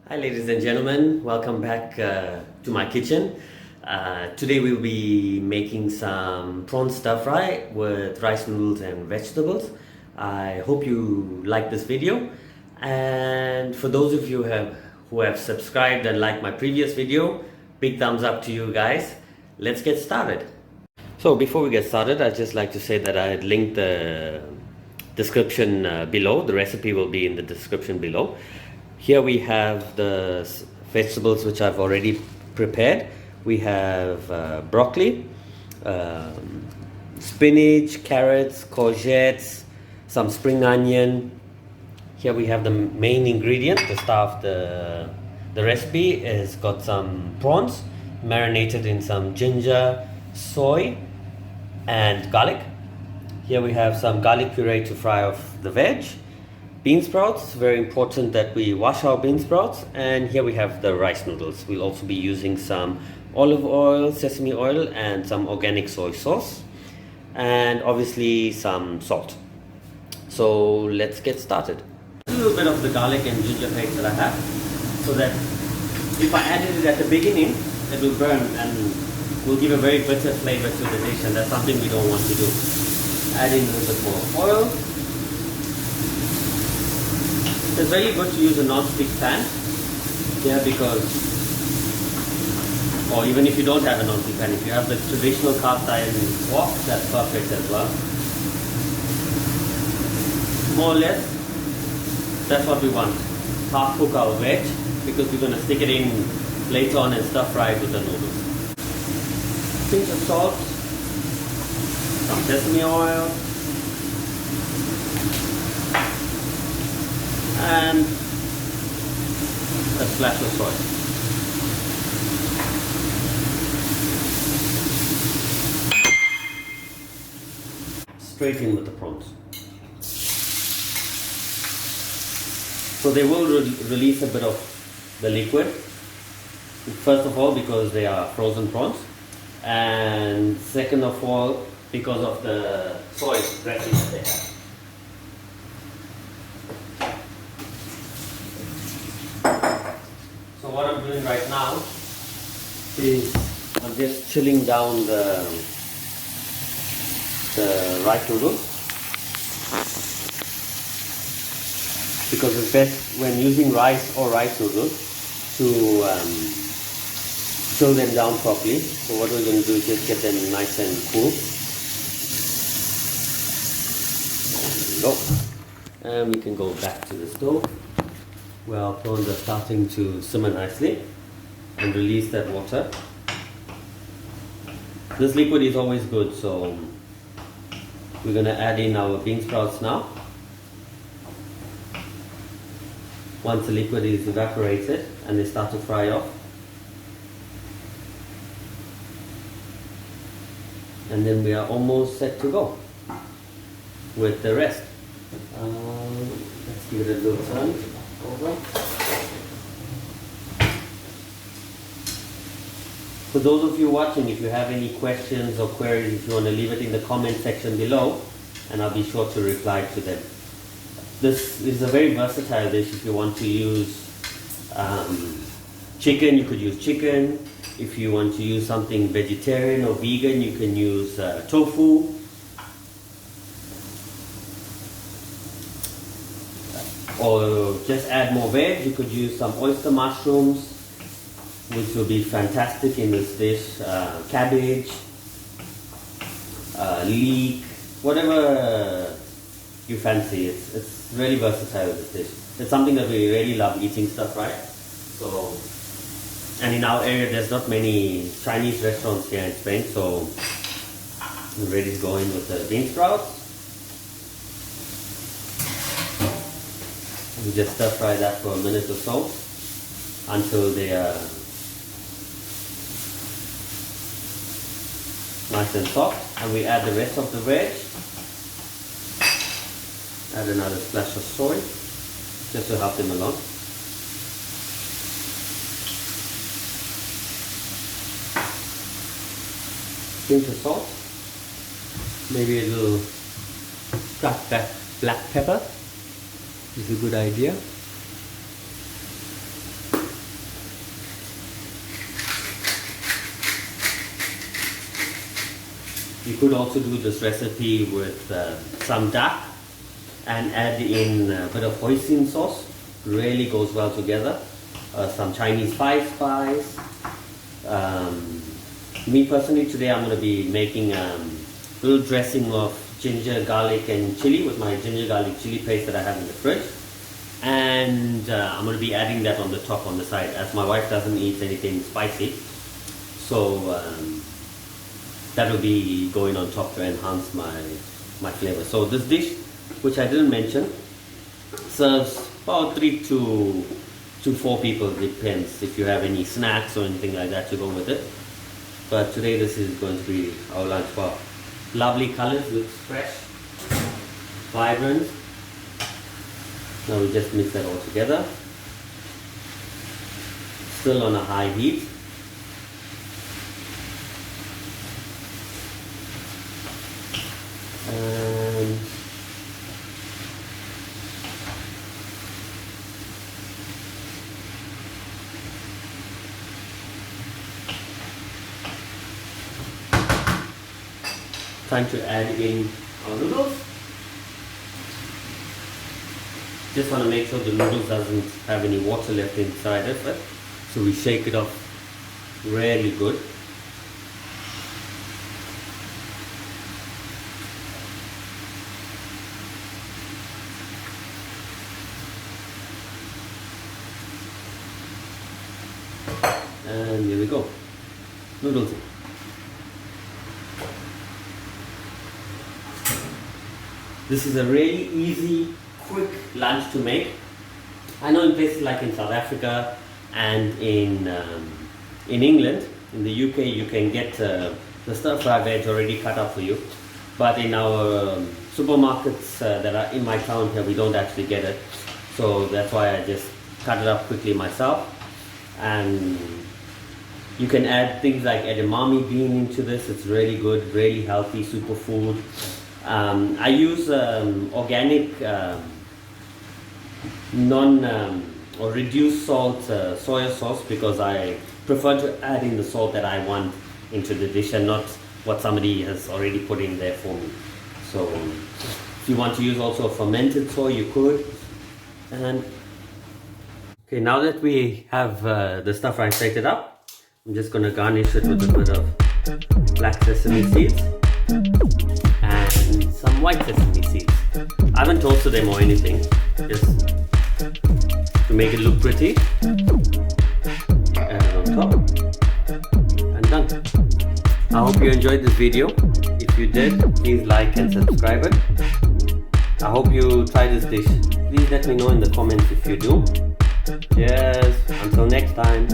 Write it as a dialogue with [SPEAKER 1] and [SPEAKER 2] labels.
[SPEAKER 1] Hi ladies and gentlemen, welcome back to my kitchen. Today we'll be making some prawn stir fry with rice noodles and vegetables. I hope you like this video, and for those of you who have subscribed and liked my previous video, big thumbs up to you guys. Let's get started. So before we get started, I'd just like to say that I had linked the description below. The recipe will be in the description below. Here we have the vegetables which I've already prepared. We have broccoli, spinach, carrots, courgettes, some spring onion. Here we have the main ingredient, the star of the recipe is got some prawns marinated in some ginger, soy and garlic. Here we have some garlic puree to fry off the veg. Bean sprouts, very important that we wash our bean sprouts. And here we have the rice noodles. We'll also be using some olive oil, sesame oil and some organic soy sauce. And obviously some salt. So let's get started. A little bit of the garlic and ginger paste that I have, so that if I added it at the beginning, it will burn and will give a very bitter flavor to the dish, and that's something we don't want to do. Add in a little bit more oil. It's very good to use a non-stick pan here because, or even if you don't have a non-stick pan, if you have the traditional cast iron wok, that's perfect as well. More or less, that's what we want. Half cook our veg because we're going to stick it in later on and stir fry it with the noodles. Pinch of salt, some sesame oil, and a splash of soy. Straight in with the prawns. So they will release a bit of the liquid. First of all, because they are frozen prawns, and second of all, because of the soy dressing that they have. So what I'm doing right now is I'm just chilling down the rice noodles, because it's best when using rice or rice noodles to chill them down properly. So what we're going to do is just get them nice and cool. There we go. And we can go back to the stove. Where our prawns are starting to simmer nicely and release that water. This liquid is always good, so we're going to add in our bean sprouts now. Once the liquid is evaporated and they start to fry off, and then we are almost set to go with the rest. Let's give it a little turn over. For those of you watching, if you have any questions or queries, if you want to leave it in the comment section below, and I'll be sure to reply to them. This is a very versatile dish. If you want to use chicken, you could use chicken. If you want to use something vegetarian or vegan, you can use tofu. Or just add more veg. You could use some oyster mushrooms, which will be fantastic in this dish. Cabbage, leek, whatever you fancy. It's really versatile, this dish. It's something that we really love eating stuff, right? So, and in our area there's not many Chinese restaurants here in Spain, so we're ready to go in with the bean sprouts. We just stir fry that for a minute or so until they are nice and soft, and we add the rest of the veg. Add another splash of soy just to help them along. Pinch of salt, maybe a little black pepper is a good idea. You could also do this recipe with some duck and add in a bit of hoisin sauce. Really goes well together. Some Chinese spice. Me personally, today I'm going to be making a little dressing of ginger, garlic and chili with my ginger garlic chili paste that I have in the fridge. And I'm going to be adding that on the top, on the side, as my wife doesn't eat anything spicy. So that will be going on top to enhance my flavor. So this dish, which I didn't mention, serves about 3 to 4 people, depends if you have any snacks or anything like that to go with it. But today this is going to be our lunch bar. Lovely colors, looks fresh, vibrant. Now we just mix that all together. Still on a high heat. And time to add in our noodles. Just want to make sure the noodles doesn't have any water left inside of it. So we shake it off really good. And here we go. Noodles. This is a really easy, quick lunch to make. I know in places like in South Africa and in England, in the UK, you can get the stir-fry veg already cut up for you. But in our supermarkets that are in my town here, we don't actually get it. So that's why I just cut it up quickly myself. And you can add things like edamame bean into this. It's really good, really healthy superfood. I use organic, or reduced salt soya sauce because I prefer to add in the salt that I want into the dish and not what somebody has already put in there for me. So if you want to use also fermented soy, you could. And okay, now that we have the stuff grated up, I'm just going to garnish it with a bit of black sesame seeds and some white sesame seeds. I haven't toasted them or anything, just to make it look pretty. Add it on top and done. I hope you enjoyed this video. If you did, please like and subscribe it. I hope you try this dish. Please let me know in the comments if you do. Cheers, until next time.